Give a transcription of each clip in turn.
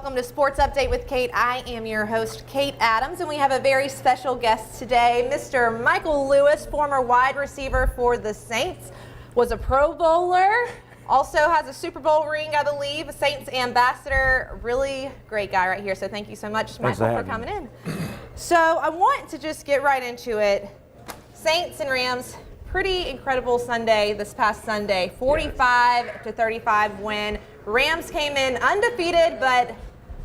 Welcome to Sports Update with Kate. I am your host, Kate Adams, and we have a very special guest today, Mr. Michael Lewis, former wide receiver for the Saints, was a Pro Bowler, also has a Super Bowl ring, I believe, a Saints ambassador. Really great guy right here, so thank you so much, Michael, for coming in. So I want to just get right into it. Saints and Rams, pretty incredible Sunday this past Sunday, 45-35 win. Rams came in undefeated, but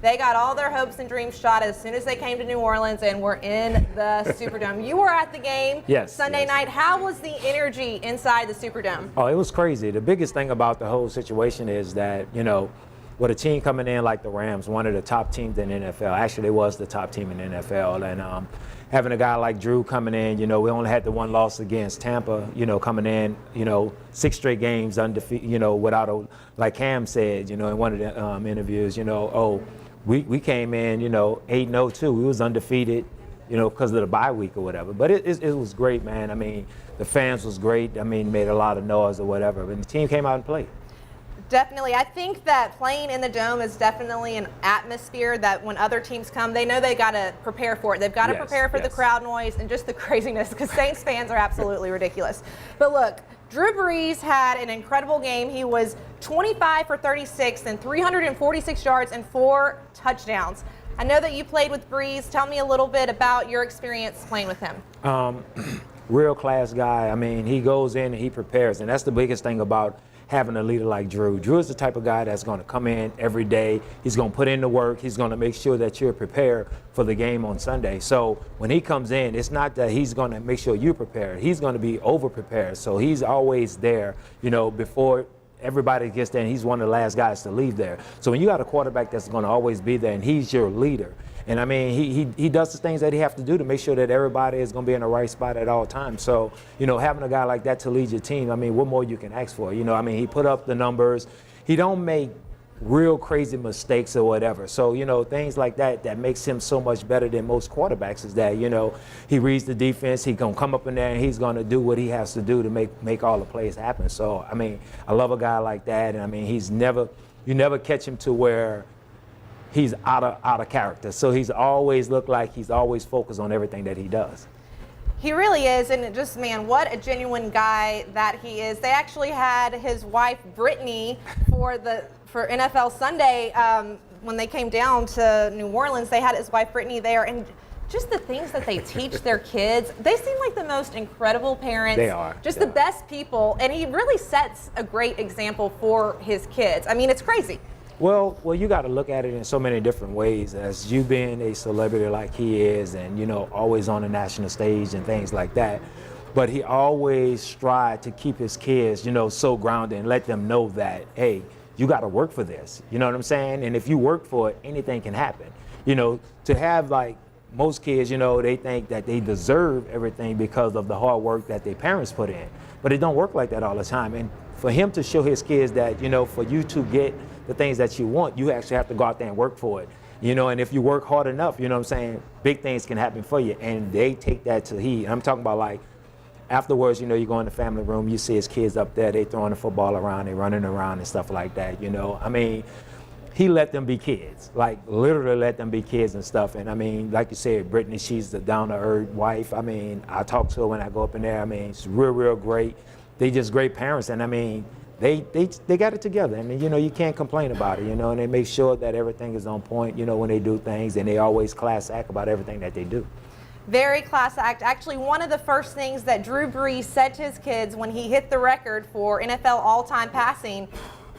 they got all their hopes and dreams shot as soon as they came to New Orleans and were in the Superdome. You were at the game Sunday night. How was the energy inside the Superdome? Oh, it was crazy. The biggest thing about the whole situation is that, you know, with a team coming in like the Rams, one of the top teams in the NFL, actually they was the top team in the NFL, and having a guy like Drew coming in, you know, we only had the one loss against Tampa, you know, coming in, you know, 6 straight games undefeated, you know, without a, like Cam said, you know, in one of the interviews, you know, we came in, you know, 8-0 too. We was undefeated, you know, because of the bye week or whatever. But it was great, man. I mean, the fans was great. I mean, made a lot of noise or whatever. But the team came out and played. Definitely. I think that playing in the Dome is definitely an atmosphere that when other teams come, they know they got to prepare for it. They've got to prepare for the crowd noise and just the craziness, because Saints fans are absolutely ridiculous. But look, Drew Brees had an incredible game. He was 25 for 36 and 346 yards and 4 touchdowns. I know that you played with Brees. Tell me a little bit about your experience playing with him. Real class guy. I mean, he goes in and he prepares, and that's the biggest thing about having a leader like Drew. Drew is the type of guy that's going to come in every day. He's going to put in the work. He's going to make sure that you're prepared for the game on Sunday. So when he comes in, it's not that he's going to make sure you're prepared. He's going to be over-prepared. So he's always there, you know, before everybody gets there, and he's one of the last guys to leave there. So when you got a quarterback that's going to always be there and he's your leader, and I mean, he does the things that he has to do to make sure that everybody is going to be in the right spot at all times. So, you know, having a guy like that to lead your team, I mean, what more you can ask for? You know, I mean, he put up the numbers. He don't make real crazy mistakes or whatever. So, you know, things like that makes him so much better than most quarterbacks is that, you know, he reads the defense. He's going to come up in there and he's going to do what he has to do to make all the plays happen. So, I mean, I love a guy like that. And, I mean, you never catch him to where he's out of character. So he's always looked like he's always focused on everything that he does. He really is, and just, man, what a genuine guy that he is. They actually had his wife, Brittany, for NFL Sunday when they came down to New Orleans. They had his wife, Brittany, there, and just the things that they teach their kids. They seem like the most incredible parents. They are. Just the best people, and he really sets a great example for his kids. I mean, it's crazy. Well, you got to look at it in so many different ways. As you being a celebrity like he is, and you know, always on the national stage and things like that, but he always tried to keep his kids, you know, so grounded and let them know that, hey, you got to work for this. You know what I'm saying? And if you work for it, anything can happen. You know, to have like most kids, you know, they think that they deserve everything because of the hard work that their parents put in, but it don't work like that all the time. And for him to show his kids that, you know, for you to get the things that you want, you actually have to go out there and work for it. You know, and if you work hard enough, you know what I'm saying, big things can happen for you. And they take that to heed. I'm talking about like afterwards, you know, you go in the family room, you see his kids up there, they throwing the football around, they running around and stuff like that, you know. I mean, he let them be kids, like literally let them be kids and stuff. And I mean, like you said, Brittany, she's the down-to-earth wife. I mean, I talk to her when I go up in there. I mean, it's real great. They just great parents. And I mean, they got it together. I mean, you know, you can't complain about it, you know, and they make sure that everything is on point, you know, when they do things, and they always class act about everything that they do. Very class act. Actually, one of the first things that Drew Brees said to his kids when he hit the record for NFL all-time passing,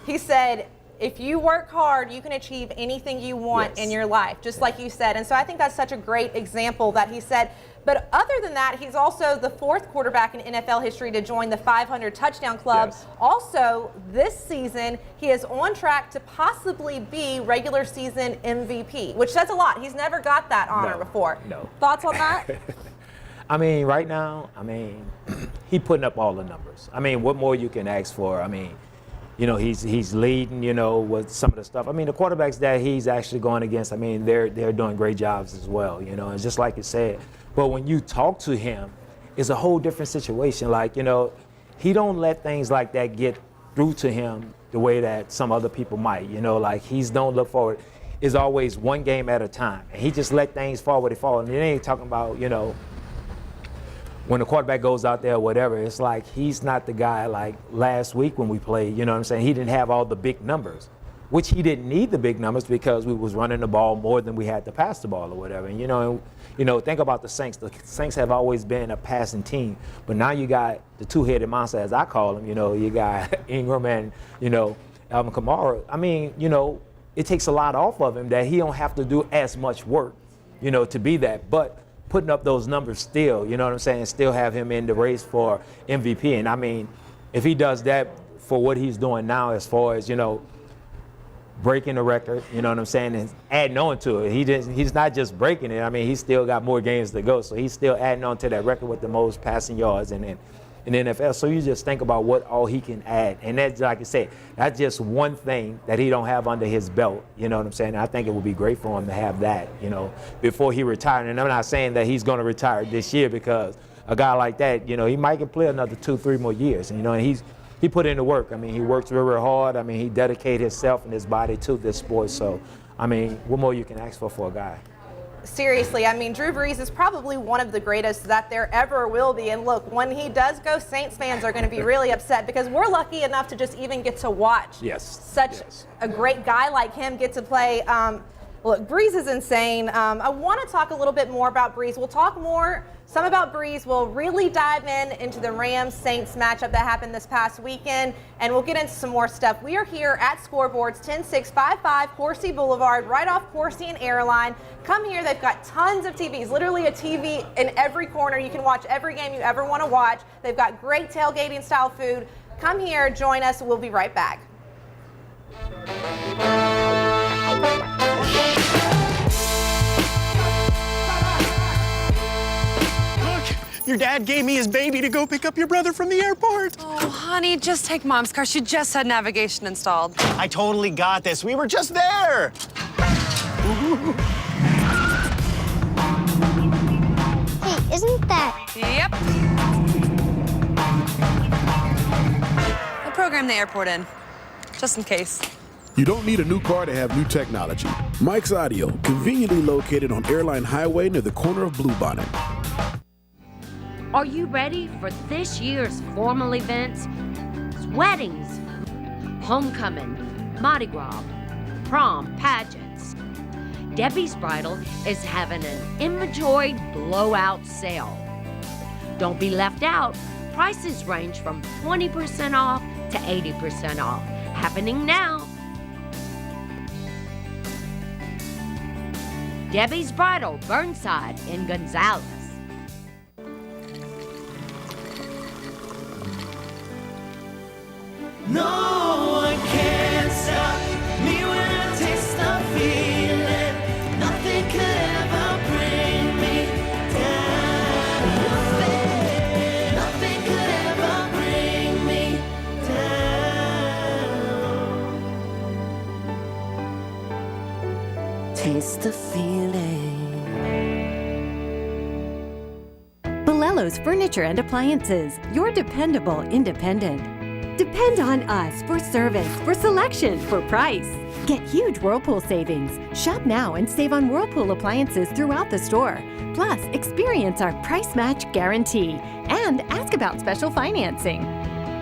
he said, if you work hard, you can achieve anything you want in your life, just like you said. And so I think that's such a great example that he said. But other than that, he's also the 4th quarterback in NFL history to join the 500 touchdown club. Also, this season, he is on track to possibly be regular season MVP, which says a lot. He's never got that honor before. No. Thoughts on that? I mean, right now, I mean, he putting up all the numbers. I mean, what more you can ask for? I mean, you know, he's leading, you know, with some of the stuff. I mean, the quarterbacks that he's actually going against, I mean, they're doing great jobs as well, you know, and just like you said. But when you talk to him, it's a whole different situation. Like, you know, he don't let things like that get through to him the way that some other people might, you know, like don't look forward. is always one game at a time. And he just let things fall where they fall. And they ain't talking about, you know, when the quarterback goes out there or whatever, it's like he's not the guy like last week when we played, you know what I'm saying? He didn't have all the big numbers, which he didn't need the big numbers because we was running the ball more than we had to pass the ball or whatever. And, think about the Saints. The Saints have always been a passing team, but now you got the two-headed monster, as I call him. You know, you got Ingram and, Alvin Kamara. I mean, it takes a lot off of him that he don't have to do as much work, to be that. But putting up those numbers still, you know what I'm saying, still have him in the race for MVP. And I mean, if he does that for what he's doing now as far as, breaking the record, you know what I'm saying, and adding on to it. He's not just breaking it. I mean, he's still got more games to go. So he's still adding on to that record with the most passing yards in the NFL. So you just think about what all he can add. And that's, like I said, that's just one thing that he don't have under his belt. You know what I'm saying? And I think it would be great for him to have that, before he retired. And I'm not saying that he's going to retire this year, because a guy like that, he might can play another 2-3 more years. And, and he put in the work. I mean, he works very hard. I mean, he dedicated himself and his body to this sport. So, I mean, what more you can ask for a guy? Seriously, I mean, Drew Brees is probably one of the greatest that there ever will be. And look, when he does go, Saints fans are going to be really upset, because we're lucky enough to just even get to watch such a great guy like him get to play. Look, Brees is insane. I want to talk a little bit more about Brees. We'll talk some about Brees. We'll really dive into the Rams-Saints matchup that happened this past weekend, and we'll get into some more stuff. We are here at Scoreboards, 10655 Coursey Boulevard, right off Coursey and Airline. Come here. They've got tons of TVs, literally a TV in every corner. You can watch every game you ever want to watch. They've got great tailgating-style food. Come here, join us. We'll be right back. Your dad gave me his baby to go pick up your brother from the airport. Oh, honey, just take Mom's car. She just had navigation installed. I totally got this. We were just there. Hey, isn't that... Yep. I programmed the airport in, just in case. You don't need a new car to have new technology. Mike's Audio, conveniently located on Airline Highway near the corner of Bluebonnet. Are you ready for this year's formal events? Weddings, homecoming, Mardi Gras, prom, pageants. Debbie's Bridal is having an inventory blowout sale. Don't be left out. Prices range from 20% off to 80% off. Happening now. Debbie's Bridal, Burnside in Gonzales. No one can stop me when I taste the feeling. Nothing could ever bring me down. Nothing could ever bring me down. Taste the feeling. Bellello's Furniture and Appliances, your dependable independent. Depend on us for service, for selection, for price. Get huge Whirlpool savings. Shop now and save on Whirlpool appliances throughout the store. Plus, experience our price match guarantee and ask about special financing.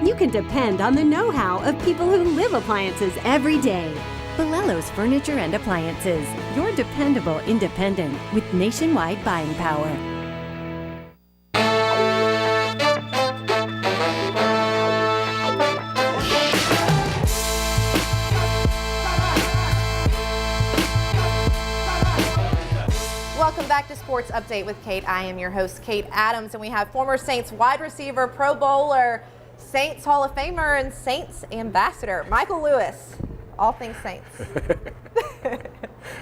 You can depend on the know-how of people who live appliances every day. Bellello's Furniture and Appliances, your dependable independent with nationwide buying power. Welcome back to Sports Update with Kate. I am your host, Kate Adams, and we have former Saints wide receiver, Pro Bowler, Saints Hall of Famer, and Saints ambassador, Michael Lewis. All things Saints.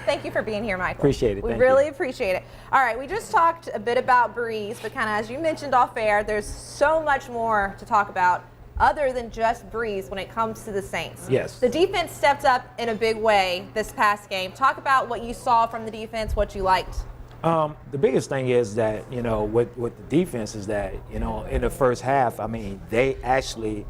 Thank you for being here, Michael. Appreciate it. We really appreciate it. All right, we just talked a bit about Brees, but kind of as you mentioned off air, there's so much more to talk about other than just Brees when it comes to the Saints. Yes. The defense stepped up in a big way this past game. Talk about what you saw from the defense, what you liked. The biggest thing is that, with the defense is that, in the first half, I mean, they actually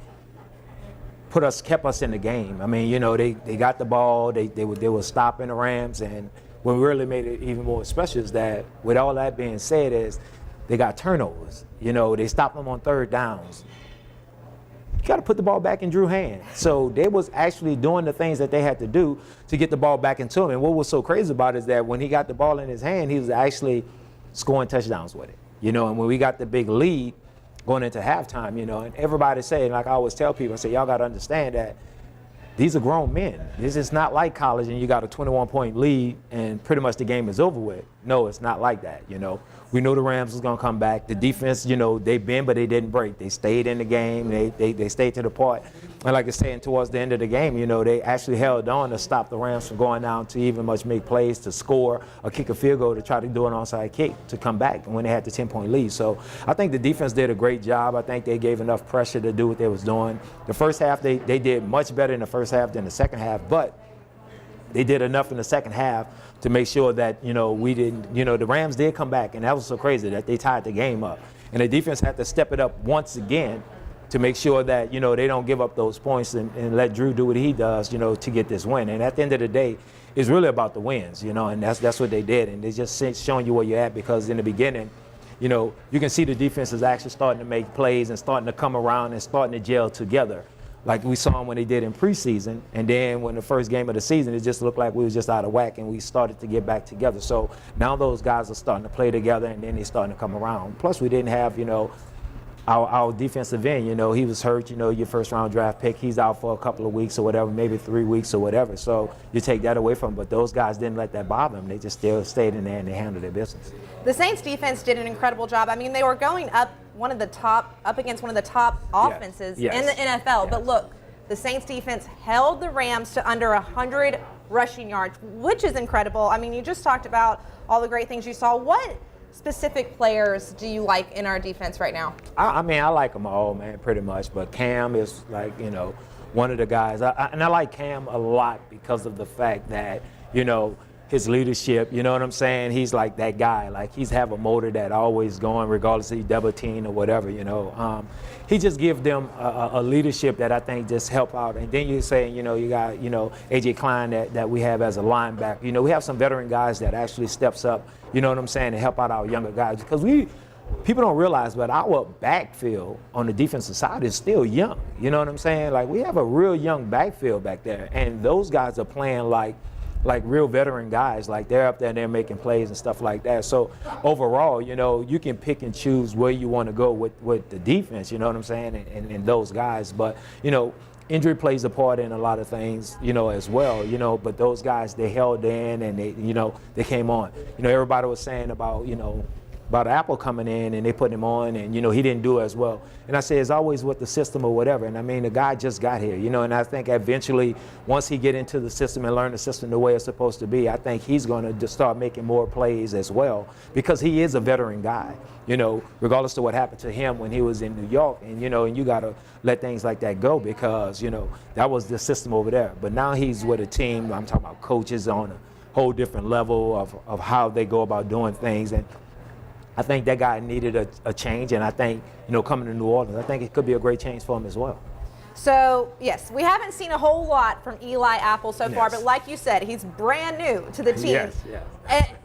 kept us in the game. I mean, you know, they got the ball, they were stopping the Rams, and what really made it even more special is that with all that being said is they got turnovers. You know, they stopped them on third downs. You got to put the ball back in Drew's hand. So they was actually doing the things that they had to do to get the ball back into him. And what was so crazy about it is that when he got the ball in his hand, he was actually scoring touchdowns with it. You know, and when we got the big lead going into halftime, you know, and everybody saying, like I always tell people, I say, y'all got to understand that these are grown men. This is not like college and you got a 21-point lead and pretty much the game is over with. No, it's not like that, you know. We knew the Rams was going to come back. The defense, you know, they bend, but they didn't break. They stayed in the game. They stayed to the part. And like I said, towards the end of the game, you know, they actually held on to stop the Rams from going down to even much make plays to score or kick a field goal to try to do an onside kick to come back when they had the 10-point lead. So I think the defense did a great job. I think they gave enough pressure to do what they was doing. The first half, they did much better in the first half than the second half, but they did enough in the second half to make sure that, you know, we didn't, you know, the Rams did come back, and that was so crazy that they tied the game up. And the defense had to step it up once again to make sure that, you know, they don't give up those points and let Drew do what he does, you know, to get this win. And at the end of the day, it's really about the wins, you know, and that's what they did. And they just showing you where you're at, because in the beginning, you know, you can see the defense is actually starting to make plays and starting to come around and starting to gel together, like we saw them when they did in preseason. And then when the first game of the season, it just looked like we was just out of whack, and we started to get back together. So now those guys are starting to play together, and then they're starting to come around. Plus, we didn't have, you know, our defensive end, you know, he was hurt, you know, your first-round draft pick. He's out for a couple of weeks or whatever, maybe 3 weeks or whatever. So you take that away from him. But those guys didn't let that bother them. They just still stayed in there and they handled their business. The Saints defense did an incredible job. I mean, they were going up against one of the top offenses in the NFL. Yes. But look, the Saints defense held the Rams to under 100 rushing yards, which is incredible. I mean, you just talked about all the great things you saw. What specific players do you like in our defense right now? I mean, I like them all, man, pretty much. But Cam is, like, you know, one of the guys. And I like Cam a lot because of the fact that, you know, his leadership, you know what I'm saying? He's like that guy. Like, he's have a motor that always going, regardless if he's double team or whatever, you know. He just give them a leadership that I think just help out. And then you're saying, you know, you got, you know, A.J. Klein that we have as a linebacker. You know, we have some veteran guys that actually steps up, you know what I'm saying, to help out our younger guys. Because people don't realize, but our backfield on the defensive side is still young. You know what I'm saying? Like, we have a real young backfield back there. And those guys are playing like real veteran guys. Like, they're up there and they're making plays and stuff like that. So overall, you know, you can pick and choose where you want to go with the defense, you know what I'm saying, and those guys. But, you know, injury plays a part in a lot of things, you know, as well, you know, but those guys, they held in and they, you know, they came on. You know, everybody was saying about, you know, about Apple coming in and they put him on, and, you know, he didn't do as well. And I say it's always with the system or whatever. And I mean, the guy just got here, you know, and I think eventually once he get into the system and learn the system the way it's supposed to be, I think he's going to start making more plays as well, because he is a veteran guy, you know, regardless of what happened to him when he was in New York. And, you know, and you got to let things like that go, because, you know, that was the system over there. But now he's with a team, I'm talking about coaches on a whole different level of how they go about doing things. And I think that guy needed a change, and I think, you know, coming to New Orleans, I think it could be a great change for him as well. So, yes, we haven't seen a whole lot from Eli Apple so far, but like you said, he's brand new to the team. Yes.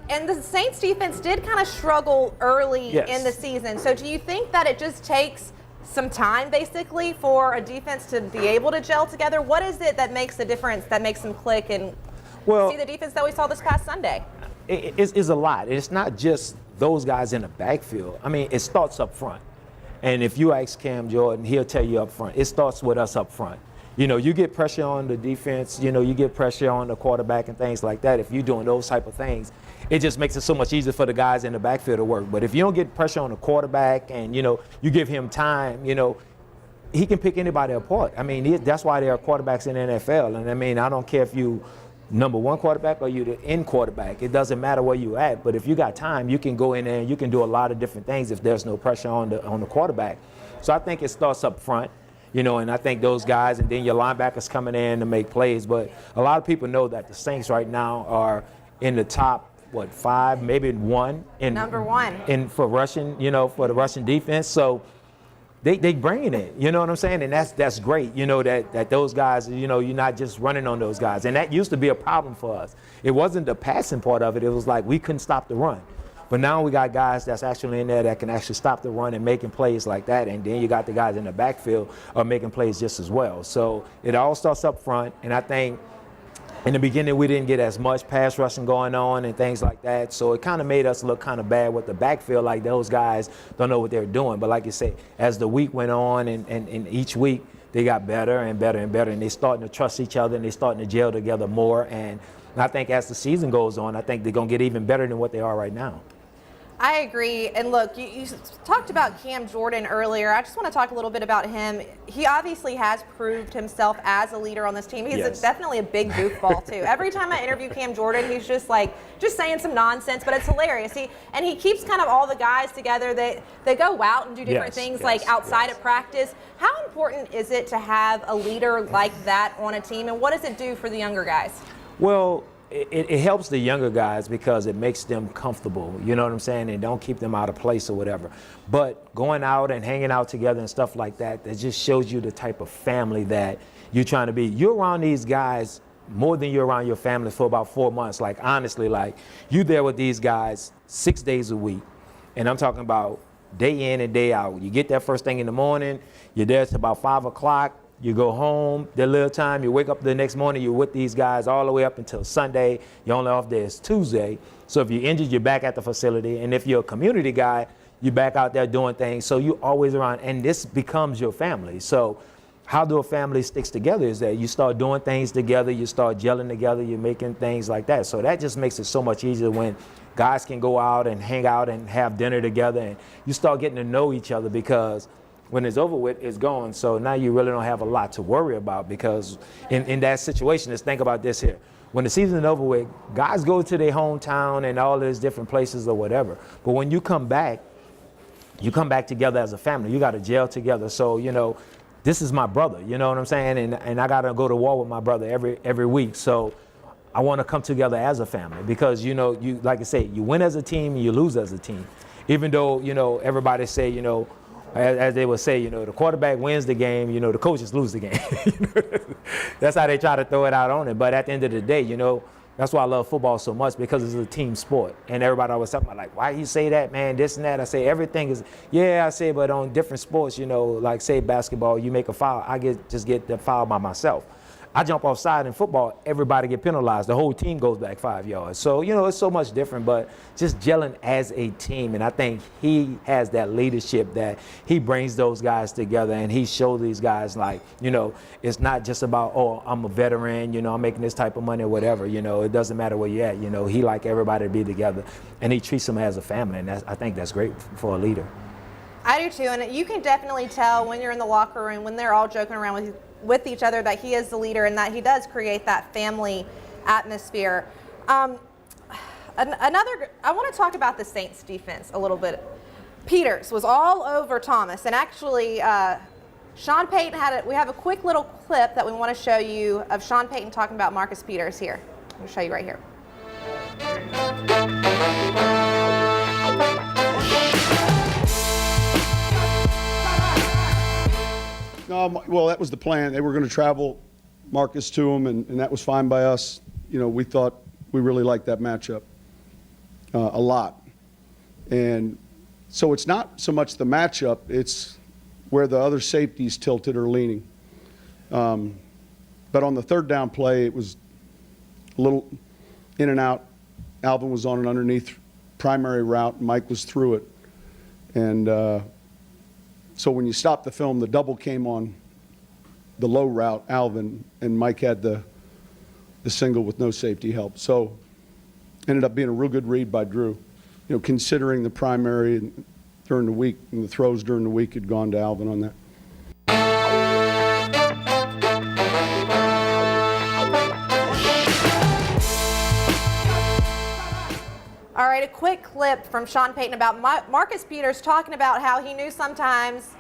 And the Saints defense did kind of struggle early in the season. So do you think that it just takes some time, basically, for a defense to be able to gel together? What is it that makes the difference, that makes them click and see the defense that we saw this past Sunday? It's a lot. It's not just those guys in the backfield. I mean, it starts up front. And if you ask Cam Jordan, he'll tell you up front. It starts with us up front. You know, you get pressure on the defense, you know, you get pressure on the quarterback and things like that. If you're doing those type of things, it just makes it so much easier for the guys in the backfield to work. But if you don't get pressure on the quarterback and, you know, you give him time, you know, he can pick anybody apart. I mean, that's why there are quarterbacks in the NFL. And I mean, I don't care if you number one quarterback or you the end quarterback. It doesn't matter where you at. But if you got time, you can go in there and you can do a lot of different things if there's no pressure on the quarterback. So I think it starts up front, you know, and I think those guys, and then your linebackers coming in to make plays. But a lot of people know that the Saints right now are in the top, 5, maybe 1 in number 1 in for rushing, you know, for the rushing defense. So they bringing it, you know what I'm saying? And that's great, you know, that those guys, you know, you're not just running on those guys. And that used to be a problem for us. It wasn't the passing part of it. It was like we couldn't stop the run. But now we got guys that's actually in there that can actually stop the run and making plays like that. And then you got the guys in the backfield are making plays just as well. So it all starts up front. And I think in the beginning, we didn't get as much pass rushing going on and things like that. So it kind of made us look kind of bad with the backfield, like those guys don't know what they're doing. But like you say, as the week went on and each week, they got better and better and better. And they're starting to trust each other and they're starting to gel together more. And I think as the season goes on, I think they're going to get even better than what they are right now. I agree. And look, you talked about Cam Jordan earlier. I just want to talk a little bit about him. He obviously has proved himself as a leader on this team. He's definitely a big goofball, too. Every time I interview Cam Jordan, he's just saying some nonsense, but it's hilarious. He keeps kind of all the guys together. They go out and do different things like outside of practice. How important is it to have a leader like that on a team, and what does it do for the younger guys? Well, it helps the younger guys because it makes them comfortable, you know what I'm saying, and don't keep them out of place or whatever. But going out and hanging out together and stuff like that, that just shows you the type of family that you're trying to be. You're around these guys more than you're around your family for about 4 months. Like, honestly, like, you there with these guys 6 days a week, and I'm talking about day in and day out. You get there first thing in the morning, you're there till about 5 o'clock. You go home, that little time, you wake up the next morning, you're with these guys all the way up until Sunday. Your only off day is Tuesday. So if you're injured, you're back at the facility. And if you're a community guy, you're back out there doing things. So you're always around, and this becomes your family. So how do a family sticks together is that you start doing things together, you start gelling together, you're making things like that. So that just makes it so much easier when guys can go out and hang out and have dinner together, and you start getting to know each other, because when it's over with, it's gone. So now you really don't have a lot to worry about, because in that situation, let's think about this here. When the season's over with, guys go to their hometown and all these different places or whatever. But when you come back together as a family. You got to gel together. So, you know, this is my brother, you know what I'm saying? And I got to go to war with my brother every week. So I want to come together as a family, because, you know, you, like I say, you win as a team and you lose as a team. Even though, you know, everybody say, you know, as they would say, you know, the quarterback wins the game, you know, the coaches lose the game. That's how they try to throw it out on it. But at the end of the day, you know, that's why I love football so much, because it's a team sport. And everybody always talking about, like, why you say that, man, this and that. I say everything is, I say, but on different sports, you know, like say basketball, you make a foul, I just get the foul by myself. I jump offside in football, everybody get penalized. The whole team goes back 5 yards. So, you know, it's so much different, but just gelling as a team. And I think he has that leadership that he brings those guys together, and he shows these guys, like, you know, it's not just about, oh, I'm a veteran, you know, I'm making this type of money or whatever. You know, it doesn't matter where you're at. You know, he like everybody to be together, and he treats them as a family. And I think that's great for a leader. I do too, and you can definitely tell when you're in the locker room, when they're all joking around with each other, that he is the leader and that he does create that family atmosphere. I want to talk about the Saints defense a little bit. Peters was all over Thomas, and actually Sean Payton we have a quick little clip that we want to show you of Sean Payton talking about Marcus Peters here. I'm going to show you right here. No, well, that was the plan. They were going to travel Marcus to him, and that was fine by us. You know, we thought we really liked that matchup a lot. And so it's not so much the matchup, it's where the other safeties tilted or leaning. But on the third down play, it was a little in and out. Alvin was on an underneath primary route, Mike was through it. And so when you stop the film, the double came on the low route, Alvin, and Mike had the single with no safety help. So ended up being a real good read by Drew. You know, considering the primary during the week and the throws during the week had gone to Alvin on that. All right, a quick clip from Sean Payton about Marcus Peters talking about how he knew sometimes,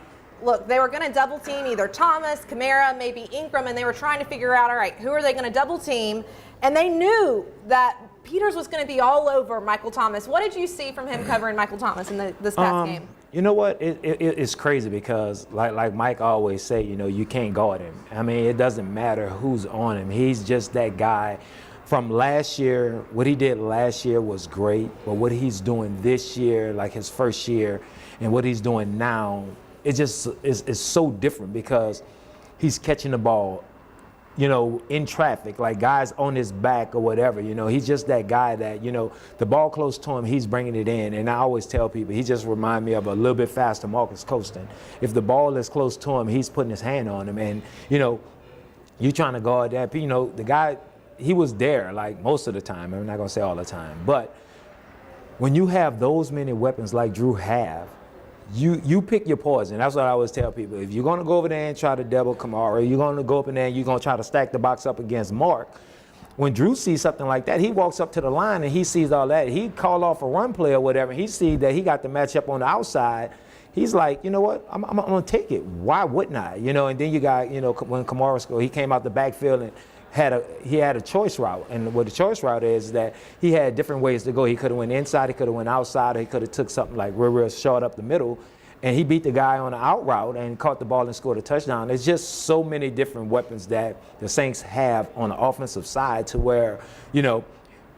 look, they were going to double team either Thomas, Kamara, maybe Ingram, and they were trying to figure out, all right, who are they going to double team? And they knew that Peters was going to be all over Michael Thomas. What did you see from him covering Michael Thomas in this past game? You know what? It's crazy because, like Mike always say, you know, you can't guard him. I mean, it doesn't matter who's on him. He's just that guy. From last year, what he did last year was great, but what he's doing this year, like his first year, and what he's doing now, it just is so different because he's catching the ball, you know, in traffic, like guys on his back or whatever. You know, he's just that guy that, you know, the ball close to him, he's bringing it in. And I always tell people, he just remind me of a little bit faster Marcus Colston. If the ball is close to him, he's putting his hand on him. And, you know, you trying to guard that, you know, the guy, he was there like most of the time. I'm not going to say all the time. But when you have those many weapons like Drew have, you pick your poison. That's what I always tell people. If you're going to go over there and try to double Kamara, you're going to go up in there and you're going to try to stack the box up against Mark. When Drew sees something like that, he walks up to the line and he sees all that. He call off a run play or whatever. He sees that he got the matchup on the outside. He's like, you know what? I'm going to take it. Why wouldn't I? You know, and then you got, you know, when Kamara scored, he came out the backfield and he had a choice route. And what the choice route is that he had different ways to go. He could have went inside, he could have went outside, or he could have took something like real short up the middle. And he beat the guy on the out route and caught the ball and scored a touchdown. There's just so many different weapons that the Saints have on the offensive side to where, you know,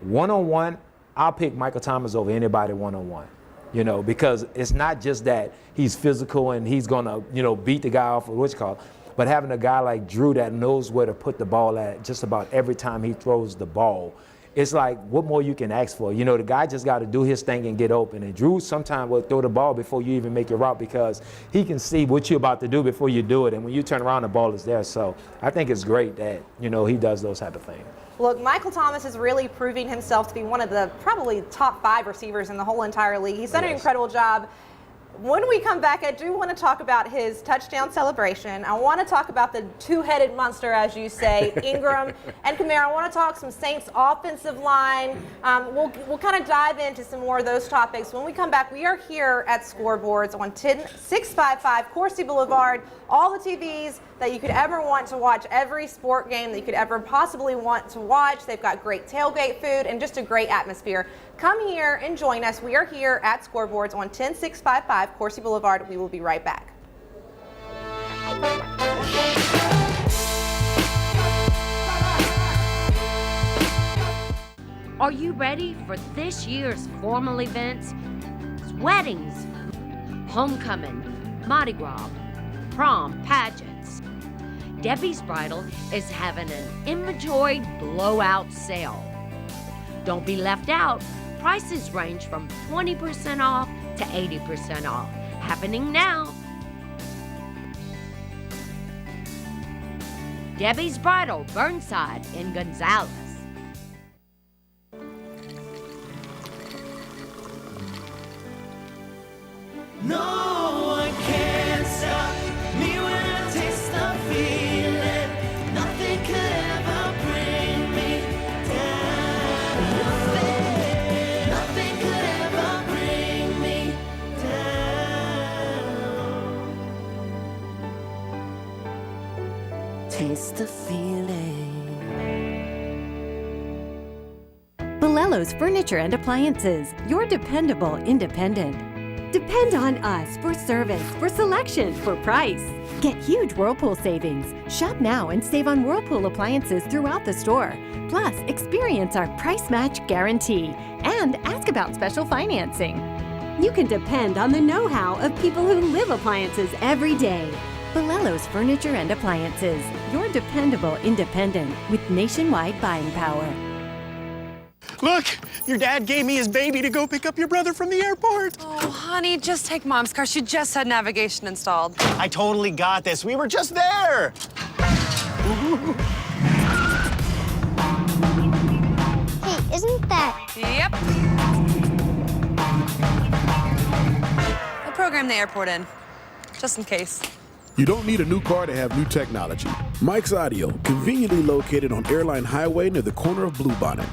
one-on-one, I'll pick Michael Thomas over anybody one-on-one. You know, because it's not just that he's physical and he's going to, you know, beat the guy off of what's called. But having a guy like Drew that knows where to put the ball at just about every time he throws the ball, it's like, what more you can ask for? You know, the guy just got to do his thing and get open. And Drew sometimes will throw the ball before you even make your route because he can see what you're about to do before you do it. And when you turn around, the ball is there. So I think it's great that, you know, he does those type of things. Look, Michael Thomas is really proving himself to be one of the probably top 5 receivers in the whole entire league. He's done an incredible job. When we come back, I do want to talk about his touchdown celebration. I want to talk about the two-headed monster, as you say, Ingram and Kamara. I want to talk some Saints offensive line. We'll kind of dive into some more of those topics. When we come back, we are here at Scoreboards on 10655 Coursey Boulevard. All the TVs that you could ever want to watch, every sport game that you could ever possibly want to watch. They've got great tailgate food and just a great atmosphere. Come here and join us. We are here at Scoreboards on 10655 Coursey Boulevard. We will be right back. Are you ready for this year's formal events? Weddings, homecoming, Mardi Gras, prom, pageants. Debbie's Bridal is having an inventory blowout sale. Don't be left out. Prices range from 20% off to 80% off. Happening now. Debbie's Bridal, Burnside in Gonzales. No one can stop me when I taste the feeling. Nothing could ever bring me down. Nothing could ever bring me down. Taste the feeling. Bolello's Furniture and Appliances, your dependable independent. Depend on us for service, for selection, for price. Get huge Whirlpool savings. Shop now and save on Whirlpool appliances throughout the store. Plus, experience our price match guarantee and ask about special financing. You can depend on the know-how of people who live appliances every day. Bolello's Furniture and Appliances, your dependable independent with nationwide buying power. Look, your dad gave me his baby to go pick up your brother from the airport. Oh, honey, just take Mom's car. She just had navigation installed. I totally got this. We were just there. Hey, isn't that... Yep. I'll program the airport in, just in case. You don't need a new car to have new technology. Mike's Audio, conveniently located on Airline Highway near the corner of Bluebonnet.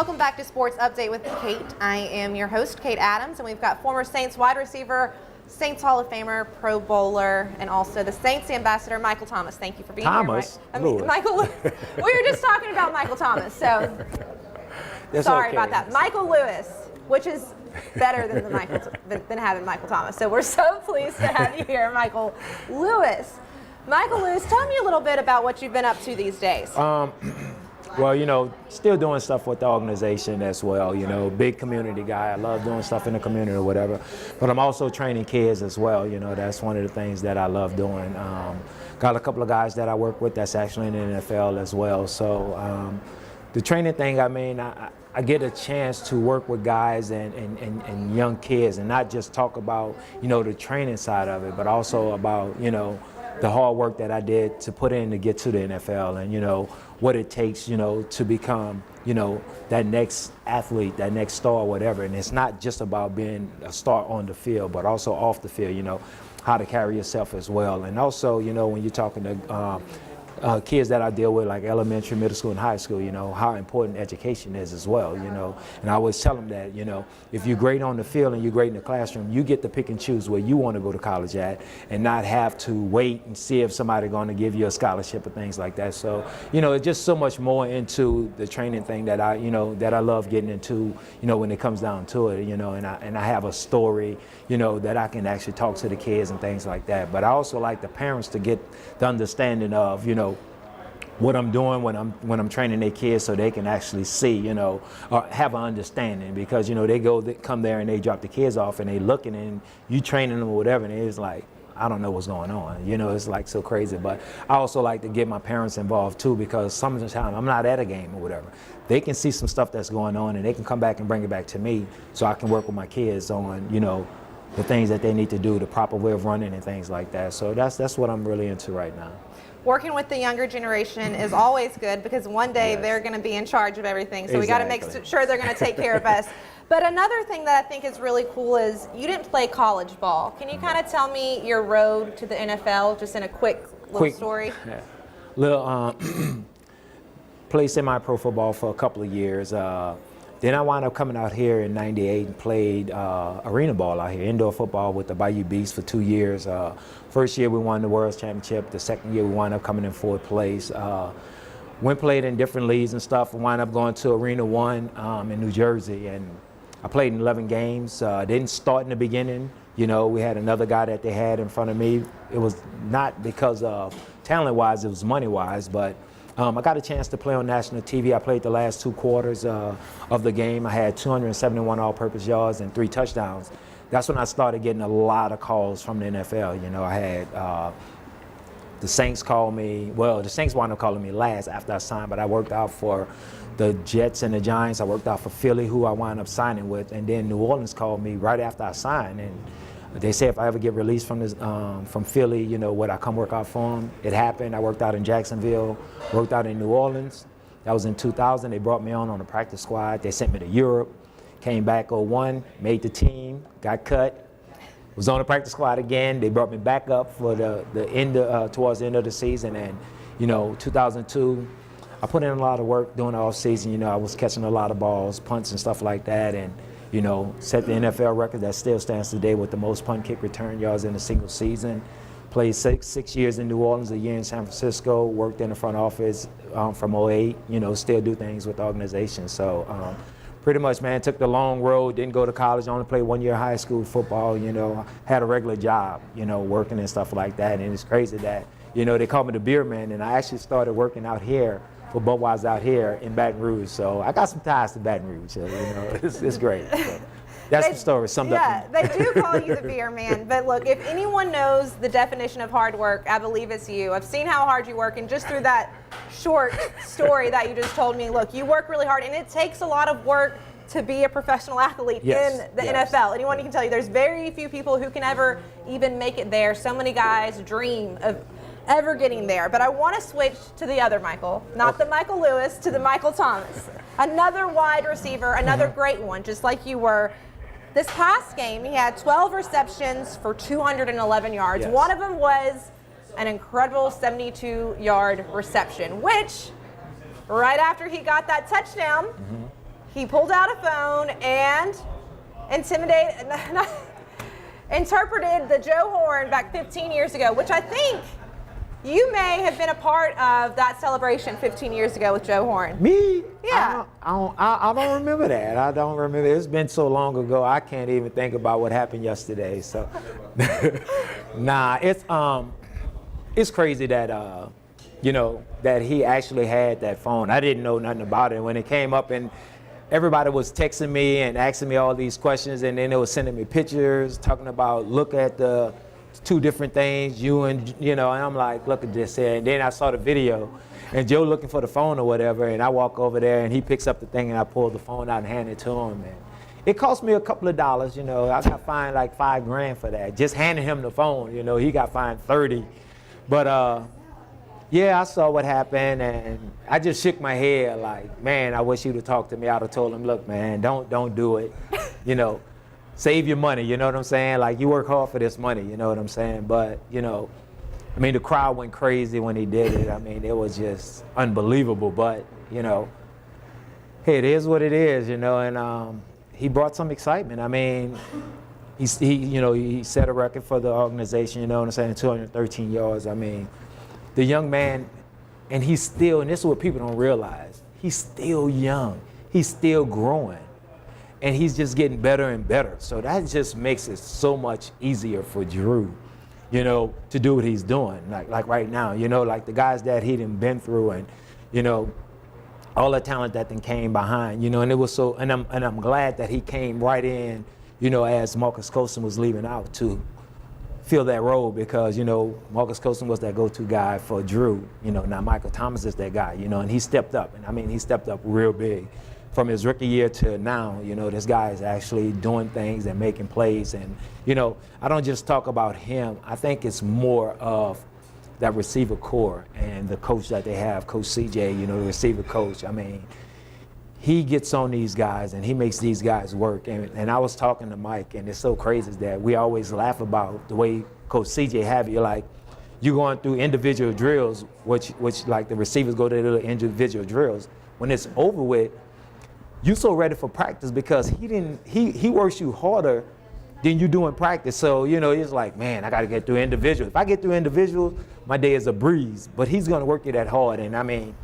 Welcome back to Sports Update with Kate. I am your host, Kate Adams, and we've got former Saints wide receiver, Saints Hall of Famer, Pro Bowler, and also the Saints ambassador, Michael Thomas. Thank you for being here, Lewis. Michael. We were just talking about Michael Thomas, so sorry okay. about that. Michael Lewis, which is better than having Michael Thomas. So we're so pleased to have you here, Michael Lewis. Michael Lewis, tell me a little bit about what you've been up to these days. Well, you know, still doing stuff with the organization as well, you know, big community guy. I love doing stuff in the community or whatever. But I'm also training kids as well, you know, that's one of the things that I love doing. Got a couple of guys that I work with that's actually in the NFL as well. So the training thing, I mean, I get a chance to work with guys and young kids and not just talk about, you know, the training side of it, but also about, you know, the hard work that I did to put in to get to the NFL and, you know, what it takes, you know, to become, you know, that next athlete, that next star, whatever. And it's not just about being a star on the field, but also off the field, you know, how to carry yourself as well. And also, you know, when you're talking to kids that I deal with, like elementary, middle school, and high school, you know, how important education is as well, you know. And I always tell them that, you know, if you're great on the field and you're great in the classroom, you get to pick and choose where you want to go to college at and not have to wait and see if somebody's going to give you a scholarship or things like that. So, you know, it's just so much more into the training thing that I, you know, that I love getting into, you know, when it comes down to it, you know, and I have a story, you know, that I can actually talk to the kids and things like that. But I also like the parents to get the understanding of, you know, what I'm doing when I'm training their kids so they can actually see, you know, or have an understanding, because, you know, they come there and they drop the kids off and they looking and you training them or whatever, and it's like, I don't know what's going on. You know, it's like so crazy. But I also like to get my parents involved too, because some of the time I'm not at a game or whatever. They can see some stuff that's going on and they can come back and bring it back to me so I can work with my kids on, you know, the things that they need to do, the proper way of running and things like that. So that's what I'm really into right now. Working with the younger generation is always good, because one day they're going to be in charge of everything. So we got to make sure they're going to take care of us. But another thing that I think is really cool is you didn't play college ball. Can you kind of tell me your road to the NFL, just in a quick little story? Yeah. Little played semi-pro football for a couple of years. Then I wound up coming out here in '98 and played arena ball out here, indoor football with the Bayou Beasts for 2 years. First year we won the World Championship. The second year we wound up coming in fourth place. Played in different leagues and stuff. Wound up going to Arena 1 in New Jersey, and I played in 11 games. Didn't start in the beginning. You know, we had another guy that they had in front of me. It was not because of talent-wise, it was money-wise, but I got a chance to play on national TV. I played the last 2 quarters of the game. I had 271 all-purpose yards and 3 touchdowns. That's when I started getting a lot of calls from the NFL. You know, I had the Saints call me. Well, the Saints wound up calling me last after I signed, but I worked out for the Jets and the Giants. I worked out for Philly, who I wound up signing with, and then New Orleans called me right after I signed. And they said if I ever get released from this, from Philly, you know, would I come work out for them? It happened. I worked out in Jacksonville, worked out in New Orleans. That was in 2000. They brought me on the practice squad. They sent me to Europe, came back 01, made the team, got cut, was on the practice squad again. They brought me back up for the end towards the end of the season. And, you know, 2002, I put in a lot of work during the off season. You know, I was catching a lot of balls, punts and stuff like that, and, you know, set the NFL record that still stands today with the most punt kick return yards in a single season. Played six years in New Orleans, a year in San Francisco, worked in the front office from 08, you know, still do things with the organization. So pretty much, man, took the long road, didn't go to college, only played 1 year high school football, you know, had a regular job, you know, working and stuff like that. And it's crazy that, you know, they call me the beer man, and I actually started working out here for Budweiser out here in Baton Rouge. So I got some ties to Baton Rouge, so, you know, it's great. So that's the story summed up. Yeah, they do call you the beer man. But look, if anyone knows the definition of hard work, I believe it's you. I've seen how hard you work, and just through that short story that you just told me, look, you work really hard, and it takes a lot of work to be a professional athlete in the NFL. Anyone can tell you, there's very few people who can ever even make it there. So many guys dream of ever getting there. But I want to switch to the other Michael, not the Michael Lewis, to the Michael Thomas. Another wide receiver, another great one, just like you were. This past game, he had 12 receptions for 211 yards. Yes. One of them was an incredible 72-yard reception, which right after he got that touchdown, he pulled out a phone and interpreted the Joe Horn back 15 years ago, which I think you may have been a part of that celebration 15 years ago with Joe Horn. Me? Yeah. I don't remember that. I don't remember. It's been so long ago. I can't even think about what happened yesterday. So, nah, it's crazy that that he actually had that phone. I didn't know nothing about it when it came up, and everybody was texting me and asking me all these questions, and then they were sending me pictures talking about look at the two different things, and I'm like, look at this here. And then I saw the video and Joe looking for the phone or whatever, and I walk over there and he picks up the thing and I pull the phone out and hand it to him. And it cost me a couple of dollars, I got fined like $5,000 for that. Just handing him the phone, he got fined 30. But yeah, I saw what happened and I just shook my head like, man, I wish you'd have talked to me. I'd have told him, look, man, don't do it. Save your money, you know what I'm saying? Like, you work hard for this money, you know what I'm saying? But, the crowd went crazy when he did it. It was just unbelievable. But, hey, it is what it is, and he brought some excitement. He set a record for the organization, 213 yards. The young man, and he's still, and this is what people don't realize, he's still young. He's still growing. And he's just getting better and better. So that just makes it so much easier for Drew, to do what he's doing. Like right now, like the guys that he done been through and, all the talent that then came behind, and it was so, and I'm glad that he came right in, as Marcus Colston was leaving out to fill that role because, Marcus Colston was that go-to guy for Drew. Now Michael Thomas is that guy, and he stepped up. And he stepped up real big. From his rookie year to now, this guy is actually doing things and making plays. And, I don't just talk about him. I think it's more of that receiver core and the coach that they have, Coach CJ, the receiver coach. He gets on these guys and he makes these guys work. And I was talking to Mike, and it's so crazy that we always laugh about the way Coach CJ have you. Like, you're going through individual drills, which like the receivers go to the individual drills. When it's over with, you so ready for practice because he works you harder than you do in practice. So, it's like, man, I got to get through individuals. If I get through individuals, my day is a breeze. But he's going to work you that hard. And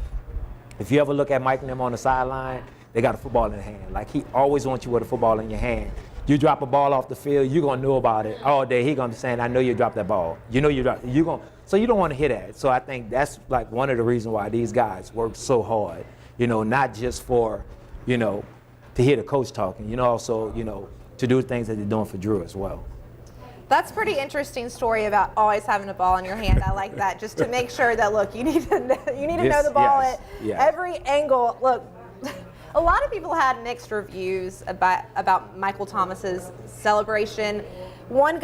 if you ever look at Mike and them on the sideline, they got a football in their hand. Like, he always wants you with a football in your hand. You drop a ball off the field, you're going to know about it all day. He's going to be saying, I know you dropped that ball. You dropped it. So you don't want to hit that. So I think that's like one of the reasons why these guys work so hard, not just for, to hear the coach talking, also, to do things that they're doing for Drew as well. That's a pretty interesting story about always having a ball in your hand. I like that, just to make sure that, look, you need to know the ball at every angle. Look, a lot of people had mixed reviews about Michael Thomas's celebration. One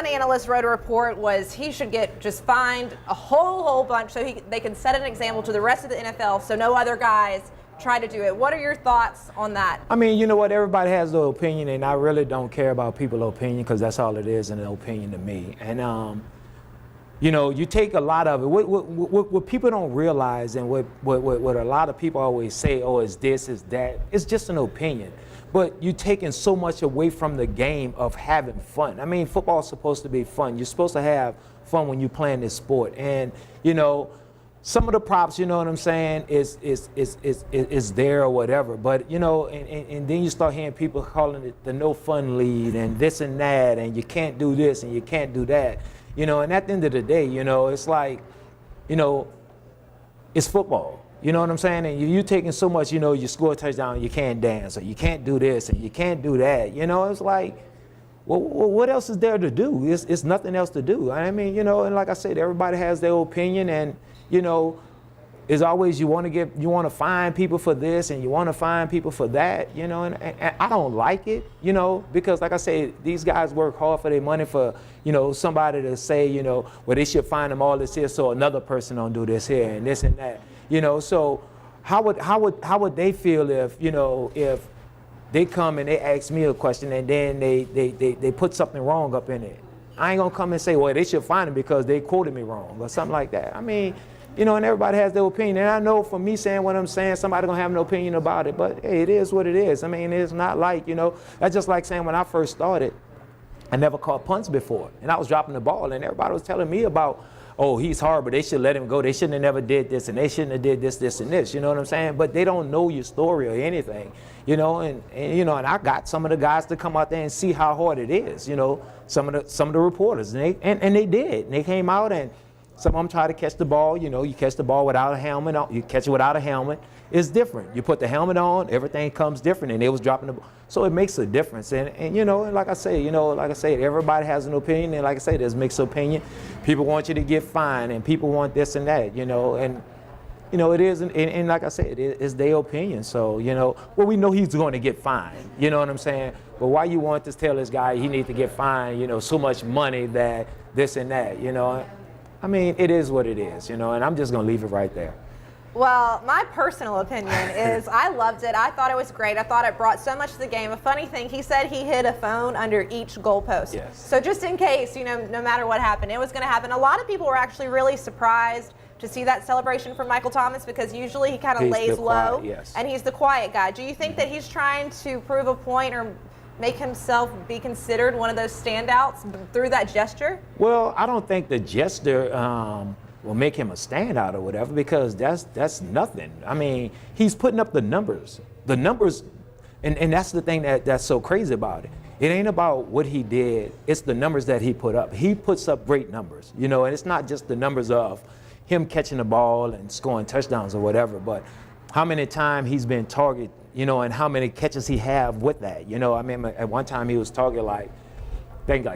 analyst wrote a report was he should get just fined a whole bunch so they can set an example to the rest of the NFL so no other guys try to do it. What are your thoughts on that? You know what? Everybody has their opinion, and I really don't care about people's opinion because that's all it is, an opinion to me. And you take a lot of it. What people don't realize, and what a lot of people always say, oh, it's this, it's that. It's just an opinion. But you're taking so much away from the game of having fun. Football is supposed to be fun. You're supposed to have fun when you're playing this sport. And some of the props, you know what I'm saying, is there or whatever. But, and then you start hearing people calling it the no fun lead and this and that, and you can't do this and you can't do that. And at the end of the day, it's like, it's football. You know what I'm saying? And you're taking so much, you score a touchdown, you can't dance, or you can't do this and you can't do that. It's like, well, what else is there to do? It's nothing else to do. And like I said, everybody has their opinion, and it's always you want to find people for this and you want to find people for that, and I don't like it, because like I say, these guys work hard for their money for, somebody to say, well, they should find them all this here so another person don't do this here and this and that, so how would they feel if they come and they ask me a question and then they put something wrong up in it? I ain't gonna come and say, well, they should find them because they quoted me wrong or something like that. You know, and everybody has their opinion. And I know from me saying what I'm saying, somebody gonna have an opinion about it, but hey, it is what it is. I mean, it's not like, you know, that's just like saying when I first started, I never caught punts before, and I was dropping the ball, and everybody was telling me about, oh, he's horrible, they should let him go, they shouldn't have never did this, and they shouldn't have did this, this, and this, you know what I'm saying? But they don't know your story or anything, you know, and you know, and I got some of the guys to come out there and see how hard it is, you know, some of the reporters, and they did, and they came out, and some of them try to catch the ball, you know, you catch the ball without a helmet on, you catch it without a helmet, it's different. You put the helmet on, everything comes different, and they was dropping the ball. So it makes a difference, and you know, and like I say, everybody has an opinion, and like I say, there's mixed opinion. People want you to get fined, and people want this and that, you know, and you know, it is, and like I said, it's their opinion. So, you know, well, we know he's going to get fined, you know what I'm saying? But why you want to tell this guy he needs to get fined, you know, so much money that this and that, you know? I mean, it is what it is, you know, and I'm just going to leave it right there. Well, my personal opinion is I loved it. I thought it was great. I thought it brought so much to the game. A funny thing, he said he hid a phone under each goalpost. Yes. So just in case, you know, no matter what happened, it was going to happen. A lot of people were actually really surprised to see that celebration from Michael Thomas because usually he kind of lays low. Quiet, yes. And he's the quiet guy. Do you think that he's trying to prove a point or make himself be considered one of those standouts through that gesture? Well, I don't think the gesture will make him a standout or whatever, because that's nothing. I mean, he's putting up the numbers, and that's the thing that's so crazy about it. It ain't about what he did, it's the numbers that he put up. He puts up great numbers, you know, and it's not just the numbers of him catching the ball and scoring touchdowns or whatever, but how many times he's been targeted, you know, and how many catches he have with that. You know, I mean, at one time he was targeted like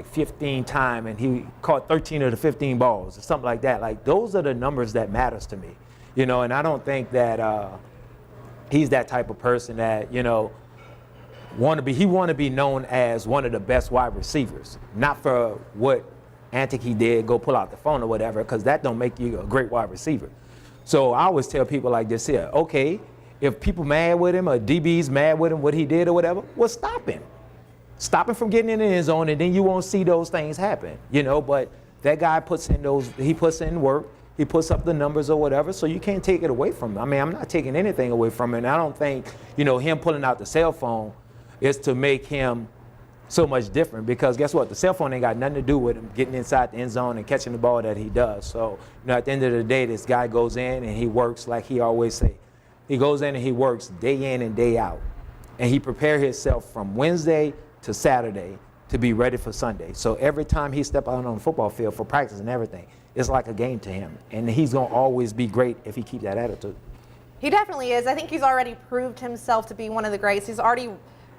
15 times, and he caught 13 of the 15 balls or something like that. Like, those are the numbers that matters to me, you know, and I don't think that he's that type of person that, you know, he want to be known as one of the best wide receivers, not for what antic he did, go pull out the phone or whatever, because that don't make you a great wide receiver. So I always tell people like this here, okay, if people mad with him or DB's mad with him, what he did or whatever, well, stop him. Stop him from getting in the end zone, and then you won't see those things happen, you know. But that guy puts in work, he puts up the numbers or whatever, so you can't take it away from him. I mean, I'm not taking anything away from him, and I don't think, you know, him pulling out the cell phone is to make him so much different, because guess what? The cell phone ain't got nothing to do with him getting inside the end zone and catching the ball that he does. So, you know, at the end of the day, this guy goes in and he works like he always say. He goes in and he works day in and day out, and he prepares himself from Wednesday to Saturday to be ready for Sunday. So every time he step out on the football field for practice and everything, it's like a game to him. And he's going to always be great if he keeps that attitude. He definitely is. I think he's already proved himself to be one of the greats. He's already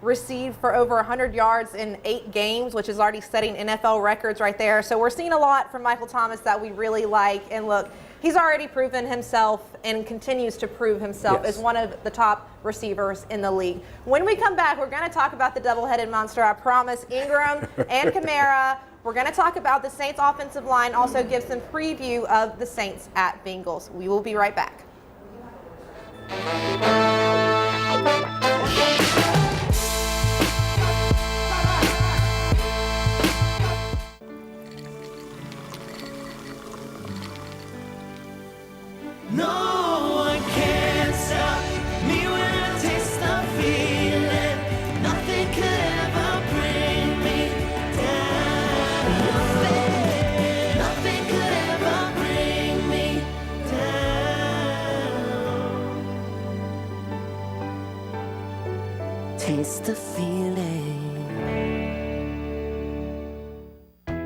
received for over 100 yards in 8 games, which is already setting NFL records right there. So we're seeing a lot from Michael Thomas that we really like. And look, he's already proven himself and continues to prove himself as one of the top receivers in the league. When we come back, we're going to talk about the double-headed monster. I promise. Ingram and Kamara. We're going to talk about the Saints offensive line, also give some preview of the Saints at Bengals. We will be right back. No one can stop me when I taste the feeling. Nothing could ever bring me down. Nothing could ever bring me down. Taste the feeling.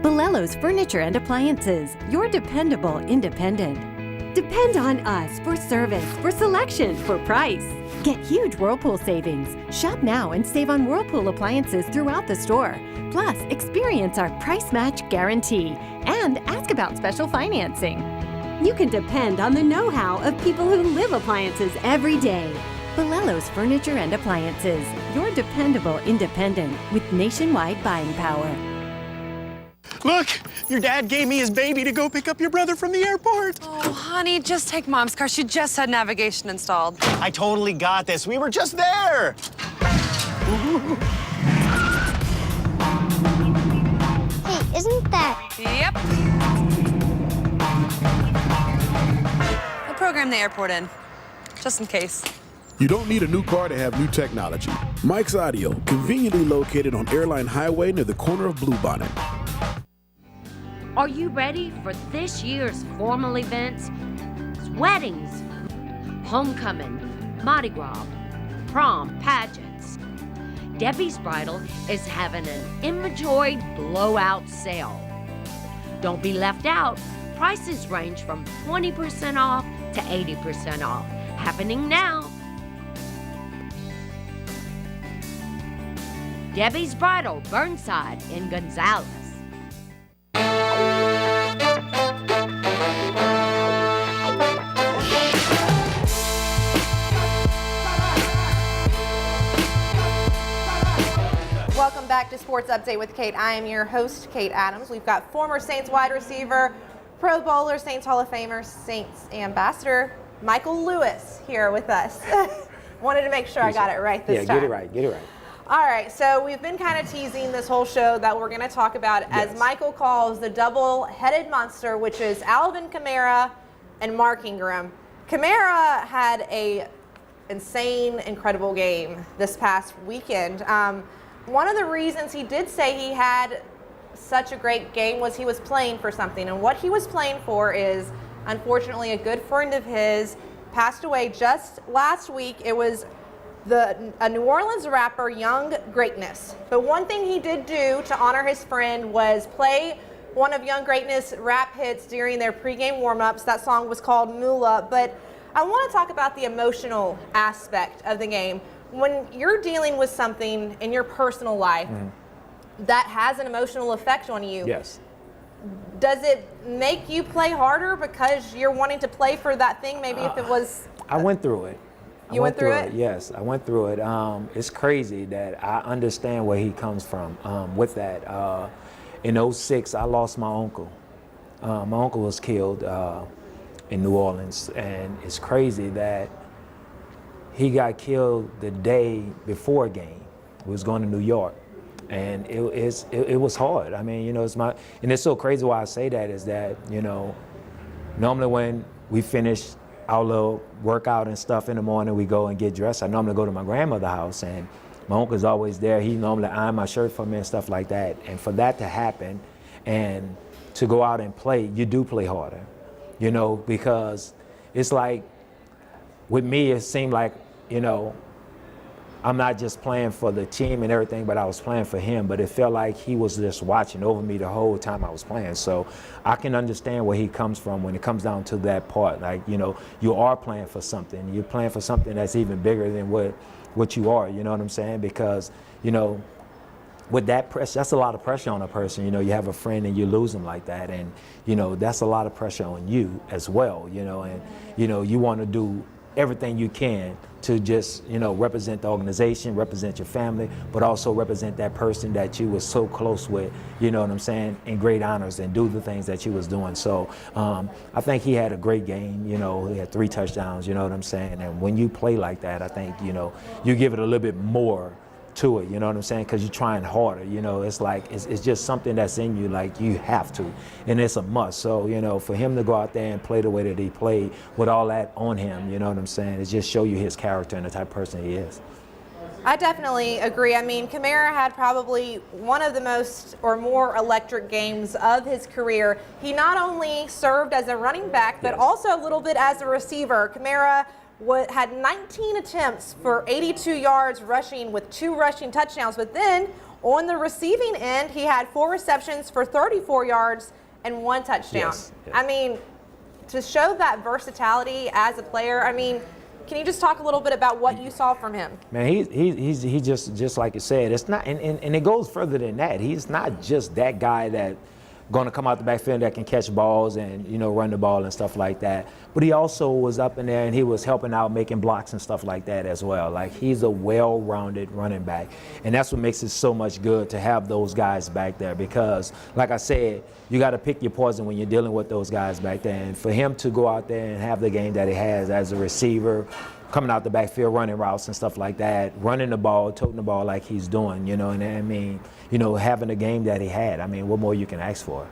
Bolello's Furniture and Appliances, your dependable independent. Depend on us for service, for selection, for price. Get huge Whirlpool savings. Shop now and save on Whirlpool appliances throughout the store. Plus, experience our price match guarantee and ask about special financing. You can depend on the know-how of people who live appliances every day. Bolello's Furniture and Appliances, your dependable independent with nationwide buying power. Look, your dad gave me his baby to go pick up your brother from the airport. Oh, honey, just take Mom's car. She just had navigation installed. I totally got this. We were just there. Hey, isn't that... Yep. program the airport in, just in case. You don't need a new car to have new technology. Mike's Audio, conveniently located on Airline Highway near the corner of Bluebonnet. Are you ready for this year's formal events? It's weddings, homecoming, Mardi Gras, prom, pageants. Debbie's Bridal is having an inventory blowout sale. Don't be left out. Prices range from 20% off to 80% off. Happening now. Debbie's Bridal, Burnside in Gonzales. Welcome back to Sports Update with Kate. I am your host, Kate Adams. We've got former Saints wide receiver, Pro Bowler, Saints Hall of Famer, Saints ambassador, Michael Lewis here with us. Wanted to make sure I got it right this time. Yeah, get it right. All right, so we've been kind of teasing this whole show that we're going to talk about, as Michael calls, the double-headed monster, which is Alvin Kamara and Mark Ingram. Kamara had a insane, incredible game this past weekend. One of the reasons he did say he had such a great game was he was playing for something. And what he was playing for is, unfortunately, a good friend of his passed away just last week. It was a New Orleans rapper, Young Greatness. But one thing he did do to honor his friend was play one of Young Greatness' rap hits during their pregame warm-ups. That song was called Moolah. But I want to talk about the emotional aspect of the game. When you're dealing with something in your personal life that has an emotional effect on you, does it make you play harder because you're wanting to play for that thing? Maybe if it was... I went through it. You went through it? Yes, I went through it. It's crazy that I understand where he comes from with that. In 2006, I lost my uncle. My uncle was killed in New Orleans, and it's crazy that he got killed the day before a game. We was going to New York, and it was hard. I mean, and it's so crazy why I say that is that, normally when we finish our little workout and stuff in the morning, we go and get dressed. I normally go to my grandmother's house, and my uncle's always there. He normally iron my shirt for me and stuff like that. And for that to happen and to go out and play, you do play harder, because it's like, with me, it seemed like, I'm not just playing for the team and everything, but I was playing for him. But it felt like he was just watching over me the whole time I was playing. So I can understand where he comes from when it comes down to that part. Like, you are playing for something. You're playing for something that's even bigger than what you are, you know what I'm saying? Because, with that pressure, that's a lot of pressure on a person. You have a friend and you lose them like that. And, that's a lot of pressure on you as well, and, you want to do everything you can to just, represent the organization, represent your family, but also represent that person that you was so close with, you know what I'm saying, in great honors and do the things that you was doing. So I think he had a great game. He had 3 touchdowns, you know what I'm saying? And when you play like that, I think, you give it a little bit more to it, you know what I'm saying? Because you're trying harder, it's like, it's just something that's in you, like you have to, and it's a must. So, for him to go out there and play the way that he played with all that on him, you know what I'm saying? It just show you his character and the type of person he is. I definitely agree. I mean, Kamara had probably one of the most or more electric games of his career. He not only served as a running back, but also a little bit as a receiver. Kamara had 19 attempts for 82 yards rushing with 2 rushing touchdowns. But then on the receiving end, he had 4 receptions for 34 yards and 1 touchdown. I mean, to show that versatility as a player, can you just talk a little bit about what you saw from him? Man, he just like you said, it's not, and it goes further than that. He's not just that guy that going to come out the backfield that can catch balls and, run the ball and stuff like that. But he also was up in there and he was helping out, making blocks and stuff like that as well. Like, he's a well-rounded running back. And that's what makes it so much good to have those guys back there, because, like I said, you got to pick your poison when you're dealing with those guys back there. And for him to go out there and have the game that he has as a receiver, coming out the backfield, running routes and stuff like that, running the ball, toting the ball like he's doing, and having the game that he had. What more you can ask for?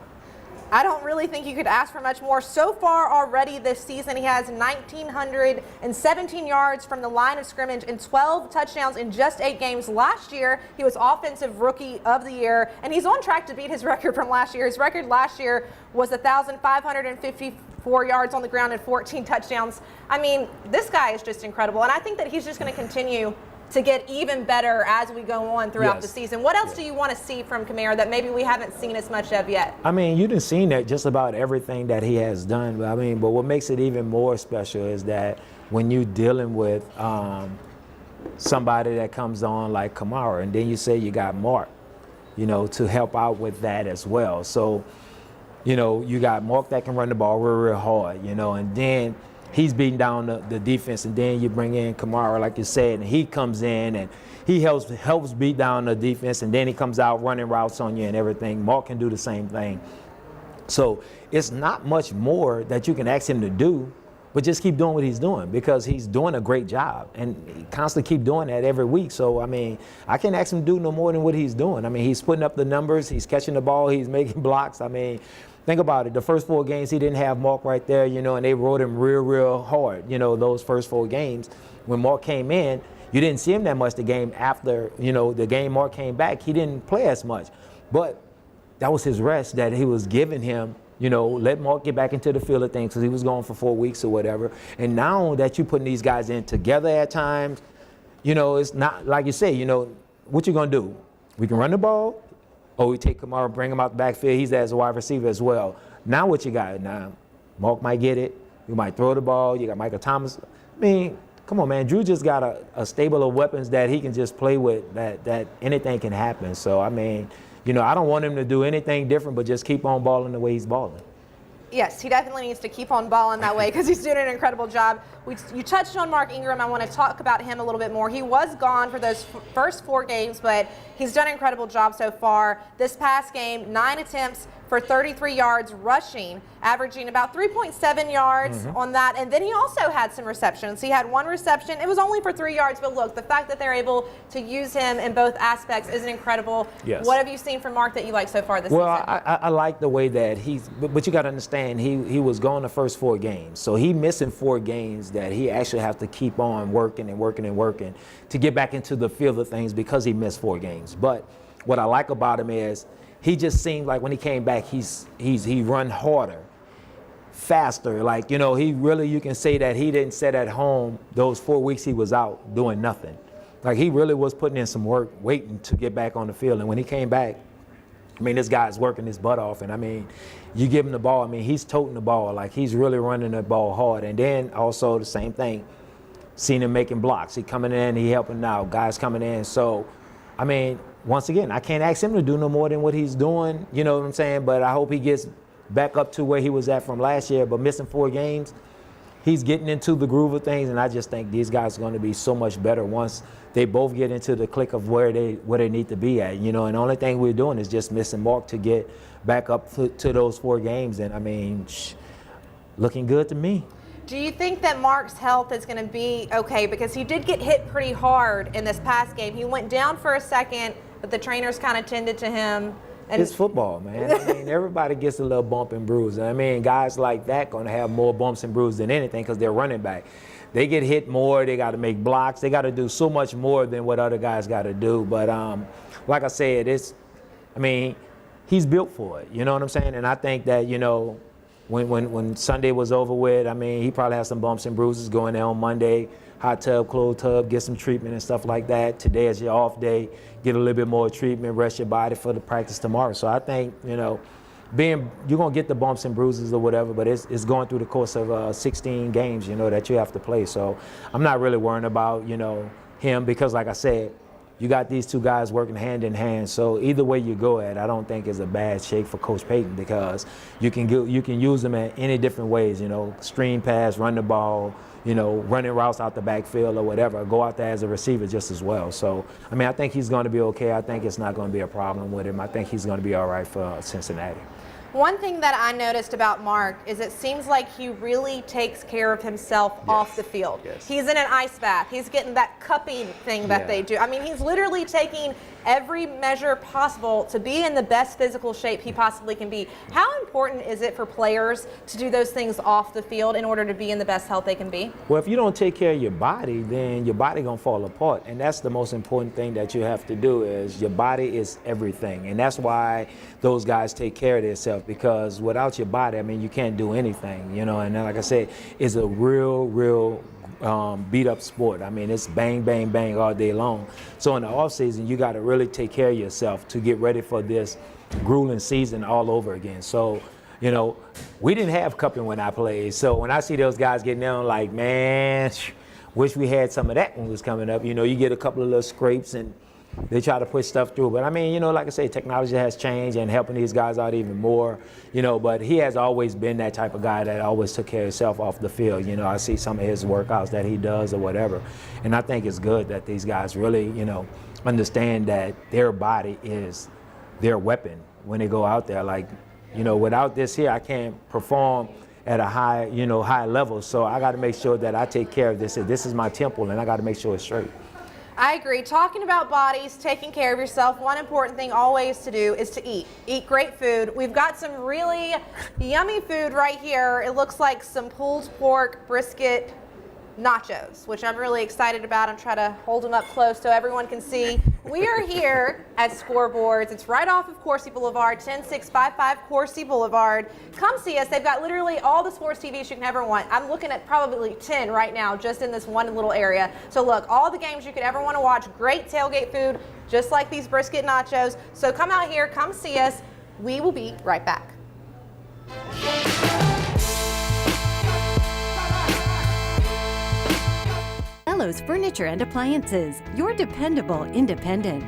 I don't really think you could ask for much more. So far already this season, he has 1,917 yards from the line of scrimmage and 12 touchdowns in just 8 games. Last year, he was Offensive Rookie of the Year, and he's on track to beat his record from last year. His record last year was 1,554 yards on the ground and 14 touchdowns. I mean, this guy is just incredible, and I think that he's just going to continue to get even better as we go on throughout the season. What else do you want to see from Kamara that maybe we haven't seen as much of yet? I mean, you done seen that just about everything that he has done. But what makes it even more special is that when you're dealing with somebody that comes on like Kamara, and then you say you got Mark, to help out with that as well. So, you got Mark that can run the ball real hard, and then he's beating down the defense, and then you bring in Kamara, like you said, and he comes in and he helps beat down the defense, and then he comes out running routes on you and everything. Mark can do the same thing. So it's not much more that you can ask him to do, but just keep doing what he's doing, because he's doing a great job, and he constantly keep doing that every week. So, I mean, I can't ask him to do no more than what he's doing. I mean, he's putting up the numbers, he's catching the ball, he's making blocks. I mean, think about it. The first 4 games, he didn't have Mark right there, and they rode him real hard, those first 4 games. When Mark came in, you didn't see him that much the game after, the game Mark came back. He didn't play as much. But that was his rest that he was giving him, let Mark get back into the field of things, because he was gone for 4 weeks or whatever. And now that you're putting these guys in together at times, it's not, like you say, what you going to do? We can run the ball, or we take Kamara, bring him out the backfield. He's as a wide receiver as well. Now what you got? Now, Mark might get it. You might throw the ball. You got Michael Thomas. I mean, come on, man. Drew just got a stable of weapons that he can just play with, that anything can happen. So, I mean, I don't want him to do anything different but just keep on balling the way he's balling. Yes, he definitely needs to keep on balling that way, because he's doing an incredible job. You touched on Mark Ingram. I want to talk about him a little bit more. He was gone for those first 4 games, but he's done an incredible job so far. This past game, 9 attempts for 33 yards rushing, averaging about 3.7 yards on that. And then he also had some receptions. He had 1 reception. It was only for 3 yards, but look, the fact that they're able to use him in both aspects is incredible. Yes. What have you seen from Mark that you like so far this season? Well, I like the way that but you got to understand, he was gone the first 4 games. So he missing 4 games that he actually have to keep on working to get back into the field of things, because he missed 4 games. But what I like about him is he just seemed like when he came back, he run harder, faster. Like, he really, you can say that he didn't sit at home those 4 weeks he was out doing nothing. Like, he really was putting in some work, waiting to get back on the field. And when he came back, I mean, this guy's working his butt off. And I mean, you give him the ball, I mean, he's toting the ball. Like, he's really running the ball hard. And then also the same thing, seen him making blocks. He coming in, he helping out, guys coming in. So, I mean, once again, I can't ask him to do no more than what he's doing, you know what I'm saying? But I hope he gets back up to where he was at from last year. But missing 4 games, he's getting into the groove of things, and I just think these guys are going to be so much better once they both get into the click of where they need to be at, And the only thing we're doing is just missing Mark to get back up to those 4 games. And I mean, looking good to me. Do you think that Mark's health is going to be okay? Because he did get hit pretty hard in this past game. He went down for a second, but the trainers kind of tended to him. And it's football, man. I mean, everybody gets a little bump and bruise. And I mean, guys like that going to have more bumps and bruises than anything, because they're running back. They get hit more. They got to make blocks. They got to do so much more than what other guys got to do. But like I said, he's built for it. You know what I'm saying? And I think that, when Sunday was over with, I mean, he probably has some bumps and bruises going there on Monday. Hot tub, cold tub, get some treatment and stuff like that. Today is your off day. Get a little bit more treatment, rest your body for the practice tomorrow. So I think, you're going to get the bumps and bruises or whatever, but it's going through the course of 16 games, that you have to play. So I'm not really worrying about, him, because like I said, you got these 2 guys working hand in hand. So either way you go at, I don't think it's a bad shake for Coach Payton, because you can use them in any different ways, screen pass, run the ball, running routes out the backfield or whatever, go out there as a receiver just as well. So, I mean, I think he's going to be okay. I think it's not going to be a problem with him. I think he's going to be all right for Cincinnati. One thing that I noticed about Mark is it seems like he really takes care of himself off the field. Yes. He's in an ice bath. He's getting that cupping thing that they do. I mean, he's literally taking every measure possible to be in the best physical shape he possibly can be. How important is it for players to do those things off the field in order to be in the best health they can be? Well, if you don't take care of your body, then your body gonna fall apart. And that's the most important thing that you have to do is your body is everything. And that's why those guys take care of themselves, because without your body, I mean, you can't do anything, you know. And then, like I said, it's a real beat up sport. I mean, it's bang, bang, bang all day long. So in the off season, you got to really take care of yourself to get ready for this grueling season all over again. So, you know, we didn't have cupping when I played. So when I see those guys getting down, like, man, wish we had some of that when it was coming up. You know, you get a couple of little scrapes and they try to push stuff through. But I mean, you know, like I say, technology has changed and helping these guys out even more, you know, but he has always been that type of guy that always took care of himself off the field. You know, I see some of his workouts that he does or whatever. And I think it's good that these guys really, you know, understand that their body is their weapon when they go out there. Like, you know, without this here, I can't perform at a high, you know, high level. So I got to make sure that I take care of this. This is my temple and I got to make sure it's straight. I agree. Talking about bodies, taking care of yourself, one important thing always to do is to eat. Eat great food. We've got some really yummy food right here. It looks like some pulled pork, brisket, nachos, which I'm really excited about. I'm trying to hold them up close so everyone can see. We are here at Scoreboards. It's right off of Coursey Boulevard, 10655 Coursey Boulevard. Come see us. They've got literally all the sports TVs you can ever want. I'm looking at probably 10 right now just in this one little area. So look, all the games you could ever want to watch, great tailgate food, just like these brisket nachos. So come out here, come see us. We will be right back. Bellows Furniture and Appliances, your dependable independent.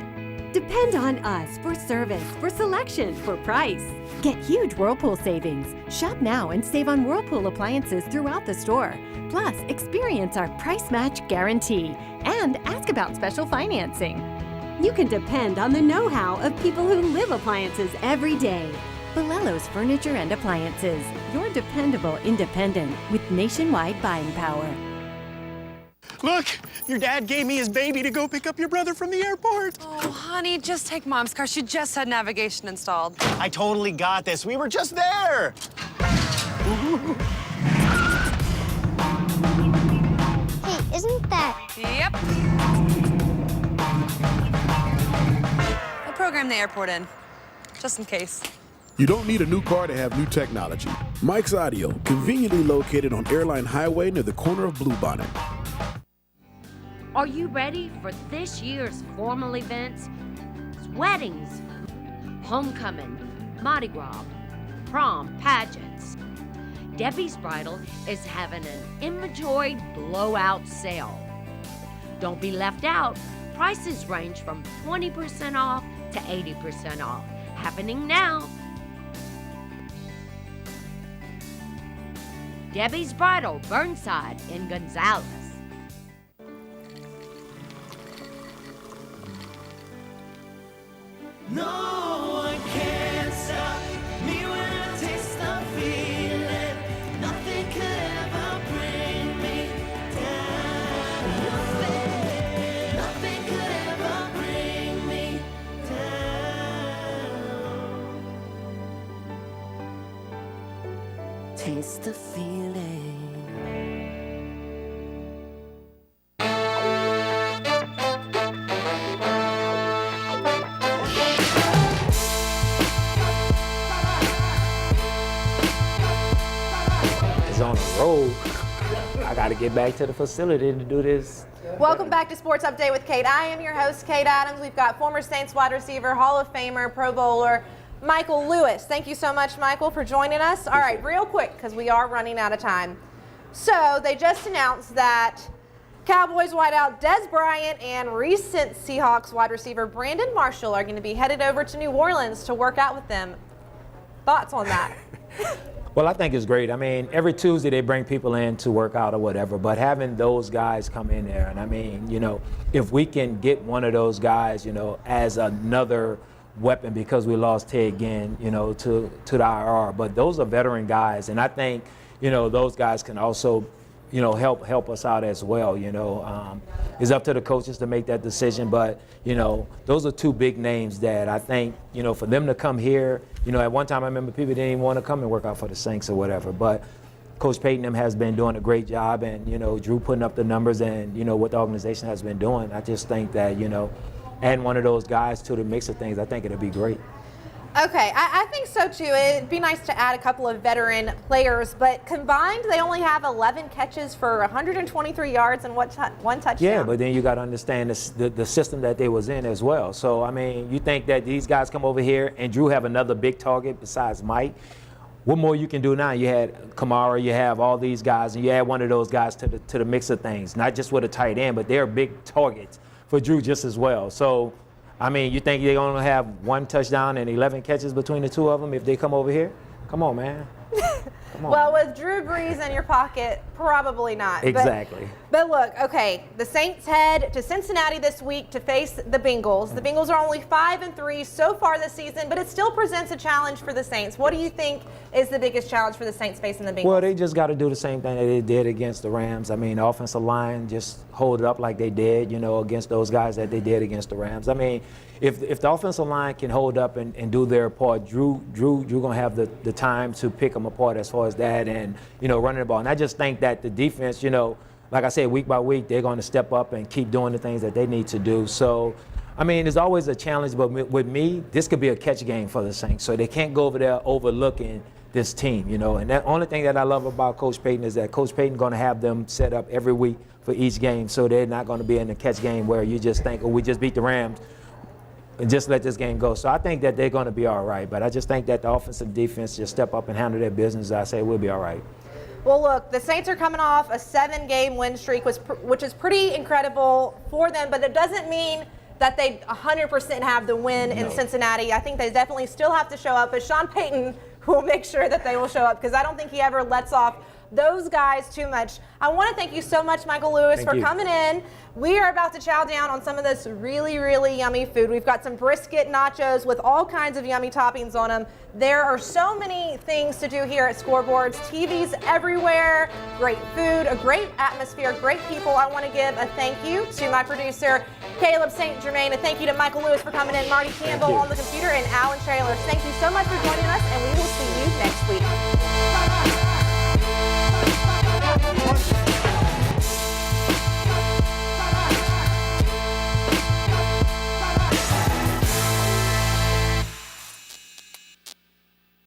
Depend on us for service, for selection, for price. Get huge Whirlpool savings. Shop now and save on Whirlpool appliances throughout the store. Plus, experience our price match guarantee and ask about special financing. You can depend on the know-how of people who live appliances every day. Bellows Furniture and Appliances, your dependable independent with nationwide buying power. Look, your dad gave me his baby to go pick up your brother from the airport. Oh, honey, just take Mom's car. She just had navigation installed. I totally got this. We were just there. Hey, isn't that... Yep. We'll program the airport in, just in case. You don't need a new car to have new technology. Mike's Audio, conveniently located on Airline Highway near the corner of Bluebonnet. Are you ready for this year's formal events? Weddings, homecoming, Mardi Gras, prom, pageants. Debbie's Bridal is having an inventory blowout sale. Don't be left out. Prices range from 20% off to 80% off. Happening now. Debbie's Bridal, Burnside in Gonzales. No one can stop me when I taste the feeling. Nothing could ever bring me down. Nothing could ever bring me down. Taste the feeling. On the road, I got to get back to the facility to do this. Welcome back to Sports Update with Kate. I am your host, Kate Adams. We've got former Saints wide receiver, Hall of Famer, Pro Bowler, Michael Lewis. Thank you so much, Michael, for joining us. All right, real quick, because we are running out of time. So they just announced that Cowboys wideout Dez Bryant and recent Seahawks wide receiver Brandon Marshall are going to be headed over to New Orleans to work out with them. Thoughts on that? Well, I think it's great. I mean, every Tuesday they bring people in to work out or whatever, but having those guys come in there, and I mean, you know, if we can get one of those guys, you know, as another weapon because we lost Ted Ginn, you know, to the IR. But those are veteran guys, and I think, you know, those guys can also, you know, help us out as well. You know, it's up to the coaches to make that decision. But you know, those are two big names that I think, you know, for them to come here. You know, at one time I remember people didn't even want to come and work out for the Saints or whatever. But Coach Payton them has been doing a great job, and you know, Drew putting up the numbers, and you know what the organization has been doing. I just think that, you know, adding one of those guys to the mix of things, I think it'll be great. Okay, I think so too. It'd be nice to add a couple of veteran players, but combined they only have 11 catches for 123 yards and one touchdown. Yeah, but then you got to understand the system that they was in as well. So, I mean, you think that these guys come over here and Drew have another big target besides Mike. What more you can do now? You had Kamara, you have all these guys, and you add one of those guys to the mix of things, not just with a tight end, but they're big targets for Drew just as well. So, I mean, you think they're going to have one touchdown and 11 catches between the two of them if they come over here? Come on, man. Come on. Well, with Drew Brees in your pocket, probably not. Exactly. But look, okay, the Saints head to Cincinnati this week to face the Bengals. The Bengals are only 5-3 so far this season, but it still presents a challenge for the Saints. What do you think is the biggest challenge for the Saints facing the Bengals? Well, they just got to do the same thing that they did against the Rams. I mean, the offensive line just hold it up like they did, you know, against those guys that they did against the Rams. I mean, if the offensive line can hold up and do their part, Drew gonna have the time to pick them apart as far as that and, you know, running the ball. And I just think that the defense, you know, like I said, week by week, they're going to step up and keep doing the things that they need to do. So, I mean, there's always a challenge, but with me, this could be a catch game for the Saints. So they can't go over there overlooking this team, you know. And the only thing that I love about Coach Payton is that Coach Payton going to have them set up every week for each game. So they're not going to be in the catch game where you just think, oh, we just beat the Rams and just let this game go. So I think that they're going to be all right. But I just think that the offensive defense just step up and handle their business. I say we'll be all right. Well, look, the Saints are coming off a 7-game win streak, which is pretty incredible for them, but it doesn't mean that they 100% have the win in Cincinnati. I think they definitely still have to show up, but Sean Payton will make sure that they will show up because I don't think he ever lets off those guys too much. I want to thank you so much, Michael Lewis, for coming in. We are about to chow down on some of this really, really yummy food. We've got some brisket nachos with all kinds of yummy toppings on them. There are so many things to do here at Scoreboards. TVs everywhere, great food, a great atmosphere, great people. I want to give a thank you to my producer, Caleb St. Germain, a thank you to Michael Lewis for coming in, Marty Campbell on the computer, and Alan Traylor. Thank you so much for joining us.